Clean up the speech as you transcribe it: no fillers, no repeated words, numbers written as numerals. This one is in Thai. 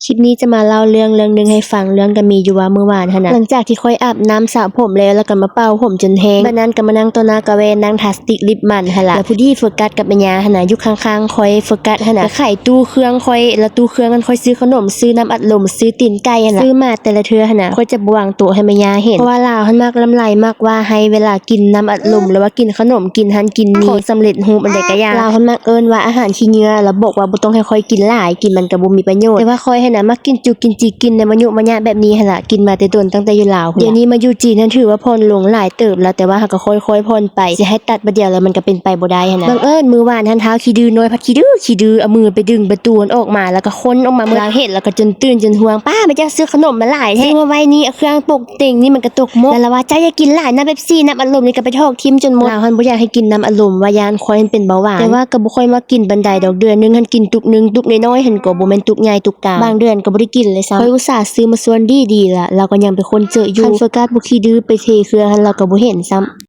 คลิปนี้จะมาเล่าเรื่องนึงให้ฟังเรื่องก็มีอยู่ว่าเมื่อวานหั่นน่ะหลังจากที่ค่อยอาบน้ำสระผมแล้วก็มาเป่าผมจนแห้งบัดนั้นก็มานั่งต่อหน้ากระเวนนั่งทาสติกลิปมันหั่นล่ะแล้วผู้ดีโฟกัสกับแม่ย่าหั่นน่ะอยู่ข้างๆค่อยโฟกัสหั่นน่ะไข่ตู้เครื่องค่อยแล้วตู้เครื่องกันค่อยซื้อขนมซื้อน้ำอัดลมซื้อตีนไก่หั่นน่ะซื้อมาแต่ละเทื่อหั่นน่ะค่อยจะบ่วางตัวให้แม่ย่าเห็นเพราะว่าลาวเพิ่นมักลำไรมากว่าให้เวลากินน้ำอัดลมหรือว่ากินขนมกินหันกินนี่ของสำเร็จรูปอันใดก็อย่างลาวเพิ่นมักเอิ้นว่าอาหารขี้เหงื่อแล้วบอกว่าบ่ต้องให้ค่อยกินหลายกินมันก็บ่มีประโยชน์แต่ว่าค่อยให้น่ะมักกินจุกินจิกินในมะยุมะยะแบบนี้หั่นล่ะกินมาแต่ต้นตั้งแต่อยู่ลาวเดี๋ยวนี้มาอยู่จีนนั้นถือว่าผ่อนลงหลายเติบแล้วแต่ว่าหากก็ค่อยๆผ่อนไปสิให้ตัดบัดเดียวแล้วมันก็เป็นไปบ่ได้หั่นน่ะบังเอิญมื้อวานหันเท้าขี้ดื้อน้อยพัดขี้ดื้อเอามือไปดึงประตูมันออกมาแล้วก็ค้นออกมาเมื่อลาวเห็นแล้วก็จนตื่นจนห่วงป้าไปจักซื้อขนมมาหลายแท้ซื้อมาไว้นี่เอาเครื่องปกเต็งนี่มันก็ตกมกแล้วว่าเจ้าอย่ากินหลายนะเป๊ปซี่น้ำอัดลมนี่ก็ไปทอกทิ่มจนหมดลาวหันบ่อยากให้กินน้ำอัดลมว่ายานค่อยมันเป็นเบาหวานแต่ว่าก็บ่ค่อยมากินบันไดดอกเดือนนึงหันกินตุกนึงตุกน้อยๆหันก็บ่แม่นตุกใหญ่ตุกกลางบางเดือนก็บ่ได้กินเลยซ้ำค่อยอุตส่าห์ซื้อมาส่วนดีๆล่ะเราก็ยังเป็นคนเจออยู่คันโฟกัสบ่ขี้ดื้อไปเทเครือหันเราก็บ่เห็นซ้ำ